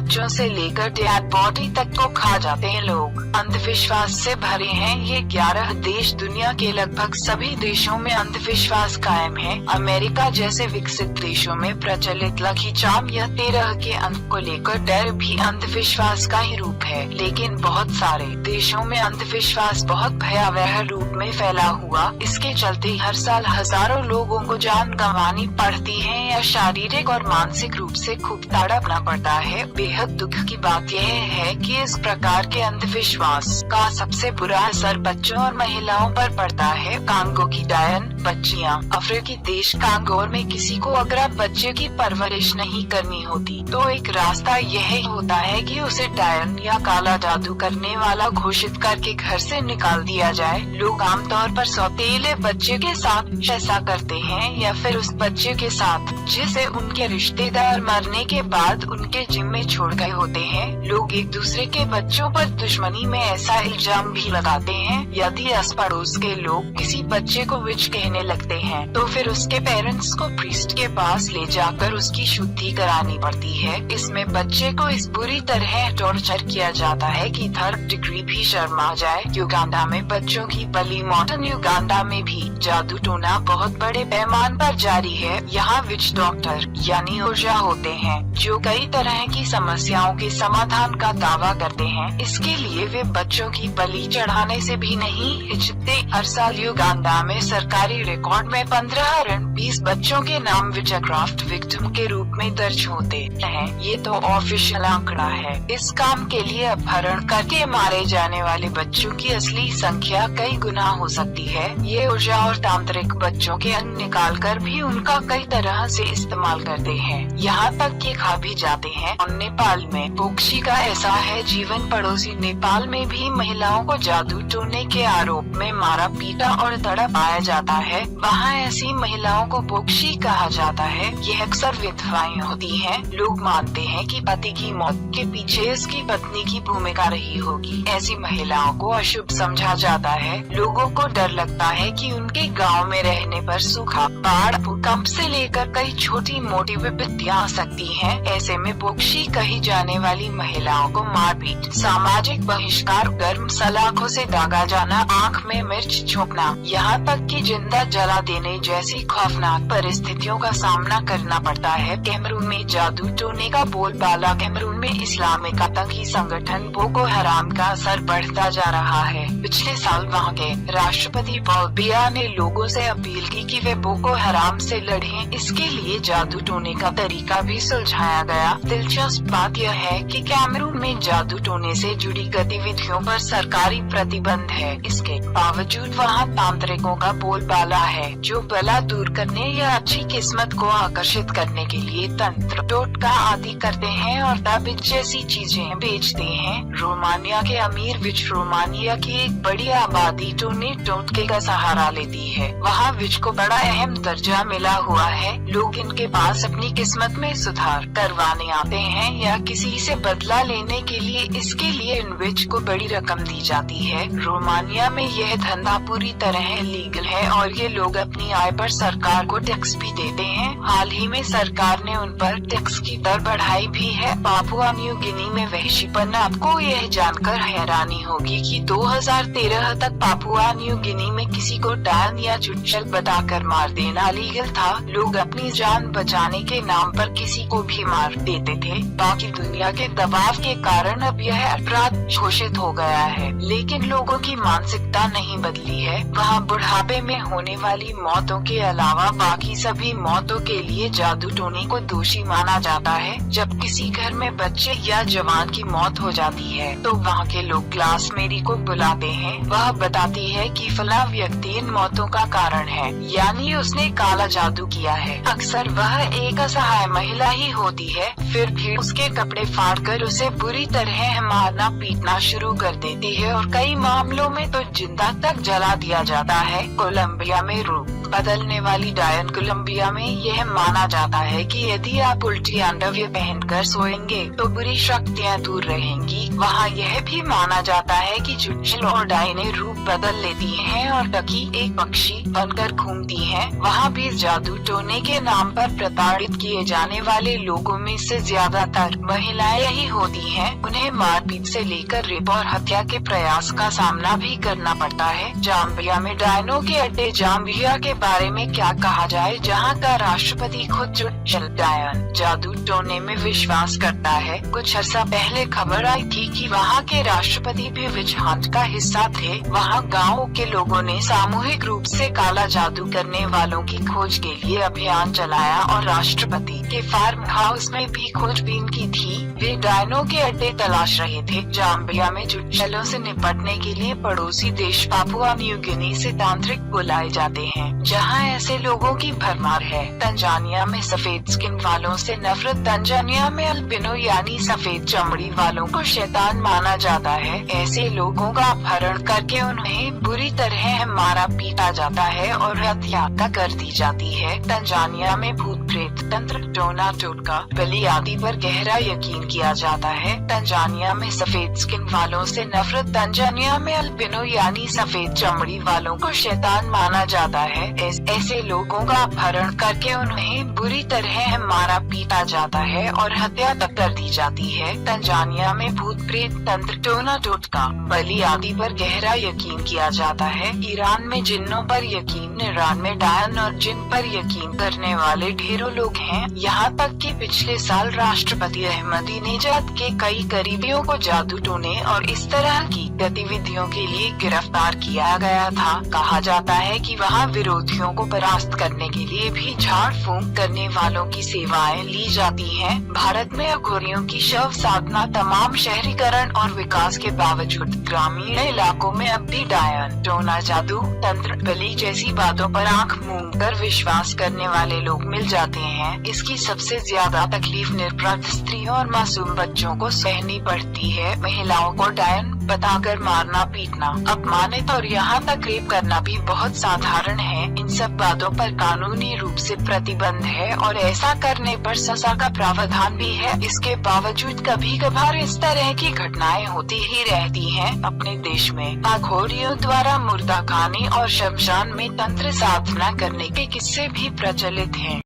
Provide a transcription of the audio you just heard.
बच्चों से लेकर डेड बॉडी तक को खा जाते हैं लोग। अंधविश्वास से भरे हैं ये 11 देश। दुनिया के लगभग सभी देशों में अंधविश्वास कायम है। अमेरिका जैसे विकसित देशों में प्रचलित लकी चार्म या 13 के अंक को लेकर डर भी अंधविश्वास का ही रूप है। लेकिन बहुत सारे देशों में अंधविश्वास बहुत भयावह रूप में फैला हुआ। इसके चलते हर साल हजारों लोगों को जान गंवानी पड़ती है या शारीरिक और मानसिक रूप से खूब तड़पना पड़ता है। बेहद दुख की बात यह है कि इस प्रकार के अंधविश्वास का सबसे बुरा असर बच्चों और महिलाओं पर पड़ता है। कांगो की डायन बच्चियां। अफ्रीकी देश कांगोर में किसी को अगर बच्चे की परवरिश नहीं करनी होती तो एक रास्ता यह होता है कि उसे डायन या काला जादू करने वाला घोषित करके घर से निकाल दिया जाए। लोग आमतौर पर सौतेले बच्चे के साथ ऐसा करते हैं या फिर उस बच्चे के साथ जिसे उनके रिश्तेदार मरने के बाद उनके जिम्मे छोड़ गए होते हैं। लोग एक दूसरे के बच्चों पर दुश्मनी में ऐसा इल्जाम भी लगाते हैं। यदि आस पड़ोस के लोग किसी बच्चे को विच कहने लगते हैं तो फिर उसके पेरेंट्स को प्रीस्ट के पास ले जाकर उसकी शुद्धि करानी पड़ती है। इसमें बच्चे को इस बुरी तरह टॉर्चर किया जाता है कि 3rd डिग्री भी शर्म आ जाए। युगांडा में बच्चों की बलि। मॉडर्न युगांडा में भी जादू टोना बहुत बड़े पैमाने पर जारी है। यहाँ विच डॉक्टर यानी ओझा होते हैं जो कई तरह की समस्याओं के समाधान का दावा करते हैं। इसके लिए वे बच्चों की बलि चढ़ाने से भी नहीं हिचकते। हर साल युगांडा में सरकारी रिकॉर्ड में 15-20 बच्चों के नाम विचक्राफ्ट विक्टिम के रूप में दर्ज होते हैं। ये तो ऑफिशियल आंकड़ा है। इस काम के लिए अपहरण करके मारे जाने वाले बच्चों की असली संख्या कई गुना हो सकती है। ये ओझा और तांत्रिक बच्चों के अंग निकाल कर भी उनका कई तरह से इस्तेमाल करते हैं। यहाँ तक कि खा भी जाते हैं। और नेपाल में बोक्सी का ऐसा है जीवन। पड़ोसी नेपाल में भी महिलाओं को जादू टोने के आरोप में मारा पीटा और तड़पाया जाता है। वहाँ ऐसी महिलाओं को बोक्सी कहा जाता है। ये अक्सर विधवाएं होती हैं। लोग मानते हैं कि पति की मौत के पीछे उसकी पत्नी की भूमिका रही होगी। ऐसी महिलाओं को अशुभ समझा जाता है। लोगों को डर लगता है कि उनके गांव में रहने पर सूखा, बाढ़, भूकंप से लेकर कई छोटी मोटी विपत्तियां आ सकती हैं। ऐसे में बोक्सी कही जाने वाली महिलाओं को मारपीट, सामाजिक बहिष्कार, गर्म सलाखों से दागा जाना, आंख में मिर्च झोंकना, यहाँ तक कि जिंदा जला देने जैसी खौफनाक परिस्थितियों का सामना करना पड़ता है। कैमरून में जादू टोने का बोलबाला। कैमरून में इस्लामिक आतंकी संगठन बोको हराम का असर बढ़ता जा रहा है। पिछले साल वहाँ के राष्ट्रपति पॉल बिया ने लोगों से अपील की कि वे बोको हराम से लड़ें। इसके लिए जादू टोने का तरीका भी सुलझाया गया। दिलचस्प बात यह है कि कैमरून में जादू टोने से जुड़ी गतिविधियों पर सरकारी प्रतिबंध है। इसके बावजूद वहाँ तांत्रिकों का बोलबाला है जो बला दूर करने या अच्छी किस्मत को आकर्षित करने के लिए तंत्र टोटका आदि करते हैं और ताबीज जैसी चीजें बेचते हैं। रोमानिया के अमीर विच। रोमानिया की एक बड़ी आबादी टोने टोटके का सहारा लेती है। वहाँ विच को बड़ा अहम दर्जा मिला हुआ है। लोग इनके पास अपनी किस्मत में सुधार करवाने आते हैं या किसी से बदला लेने के लिए। इसके लिए इन विच को बड़ी रकम दी जाती है। रोमानिया में यह धंधा पूरी तरह लीगल है और ये लोग अपनी आय पर सरकार को टैक्स भी देते हैं। हाल ही में सरकार ने उन पर टैक्स की दर बढ़ाई भी है। पापुआ न्यू गिनी में वहशीपन। आपको यह जानकर हैरानी होगी कि 2013 तक पापुआ न्यू गिनी में किसी को डायन या चुटचल बताकर मार देना लीगल था। लोग अपनी जान बचाने के नाम पर किसी को भी मार देते थे। बाकी दुनिया के दबाव के कारण अब यह अपराध घोषित हो गया है। लेकिन लोगों की मानसिकता नहीं बदली है। वहाँ बुढ़ापे में होने वाली मौतों के अलावा बाकी सभी मौतों के लिए जादू टोने को दोषी माना जाता है। जब किसी घर में बच्चे या जवान की मौत हो जाती है तो वहाँ के लोग क्लास मेरी को बुलाते हैं। वह बताती है कि फला व्यक्ति इन मौतों का कारण है, यानी उसने काला जादू किया है। अक्सर वह एक असहाय महिला ही होती है। फिर भी उसके कपड़े फाड़कर उसे बुरी तरह मारना पीटना शुरू कर देती है और कई मामलों में तो जिंदा तक जला दिया जाता है। कोलंबिया में बदलने वाली डायन। कोलंबिया में यह माना जाता है कि यदि आप उल्टी अंडरवियर पहनकर सोएंगे तो बुरी शक्तियाँ दूर रहेंगी। वहाँ यह भी माना जाता है कि चुड़ैल और डायने रूप बदल लेती हैं और टकी एक पक्षी बनकर घूमती हैं। वहाँ भी जादू टोने के नाम पर प्रताड़ित किए जाने वाले लोगों में से ज्यादातर महिलाएं ही होती हैं। उन्हें मारपीट से लेकर रेप और हत्या के प्रयास का सामना भी करना पड़ता है। जाम्बिया में डायनों के अड्डे। जाम्बिया के बारे में क्या कहा जाए, जहाँ का राष्ट्रपति खुद चुड़ैल डायन जादू टोने में विश्वास करता है। कुछ अर्सा पहले खबर आई थी कि वहाँ के राष्ट्रपति भी विच हंट का हिस्सा थे। वहाँ गाँव के लोगों ने सामूहिक रूप से काला जादू करने वालों की खोज के लिए अभियान चलाया और राष्ट्रपति के फार्म हाउस में भी खोजबीन की थी। वे डायनों के अड्डे तलाश रहे थे। जाम्बिया में चुड़ैलों से निपटने के लिए पड़ोसी देश पापुआ न्यू गिनी से तांत्रिक बुलाए जाते हैं, जहां ऐसे लोगों की भरमार है। तंजानिया में सफेद स्किन वालों से नफरत। तंजानिया में अल्बिनो यानी सफेद चमड़ी वालों को शैतान माना जाता है। ऐसे लोगों का अपहरण करके उन्हें बुरी तरह मारा पीटा जाता है और हत्या कर दी जाती है। तंजानिया में भूत प्रेत तंत्र टोना टोटका बलि आदि पर गहरा यकीन किया जाता है। तंजानिया में सफेद स्किन वालों से नफरत। तंजानिया में अल्बिनो यानी सफेद चमड़ी वालों को शैतान माना जाता है। ऐसे लोगों का अपहरण करके उन्हें बुरी तरह मारा पीटा जाता है और हत्या तक कर दी जाती है। तंजानिया में भूत प्रेत तंत्र टोना टोटका बलि आदि पर गहरा यकीन किया जाता है। ईरान में जिन्नों पर यकीन। ईरान में डायन और जिन पर यकीन करने वाले ढेरों लोग हैं। यहाँ तक कि पिछले साल राष्ट्रपति अहमदीनेजाद के कई करीबियों को जादू टोने और इस तरह की गतिविधियों के लिए गिरफ्तार किया गया था। कहा जाता है कि वहाँ विरोधियों को परास्त करने के लिए भी झाड़ फूंक करने वालों की सेवाएं ली जाती हैं। भारत में अघोरियों की शव साधना तमाम शहरीकरण और विकास के बावजूद ग्रामीण इलाकों में अब भी डायन टोना जादू तंत्र बलि जैसी बातों पर आंख मूंद कर विश्वास करने वाले लोग मिल जाते हैं। इसकी सबसे ज्यादा तकलीफ निर्प्रथ स्त्रियों और मासूम बच्चों को सहनी पड़ती है। महिलाओं को डायन बताकर मारना पीटना अपमानित और यहाँ तक रेप करना भी बहुत साधारण है। इन सब बातों पर कानूनी रूप से प्रतिबंध है और ऐसा करने पर सजा का प्रावधान भी है। इसके बावजूद कभी कभार इस तरह की घटनाएं होती ही रहती हैं। अपने देश में अघोरियों द्वारा मुर्दा खाने और शमशान में तंत्र साधना करने के किस्से भी प्रचलित हैं।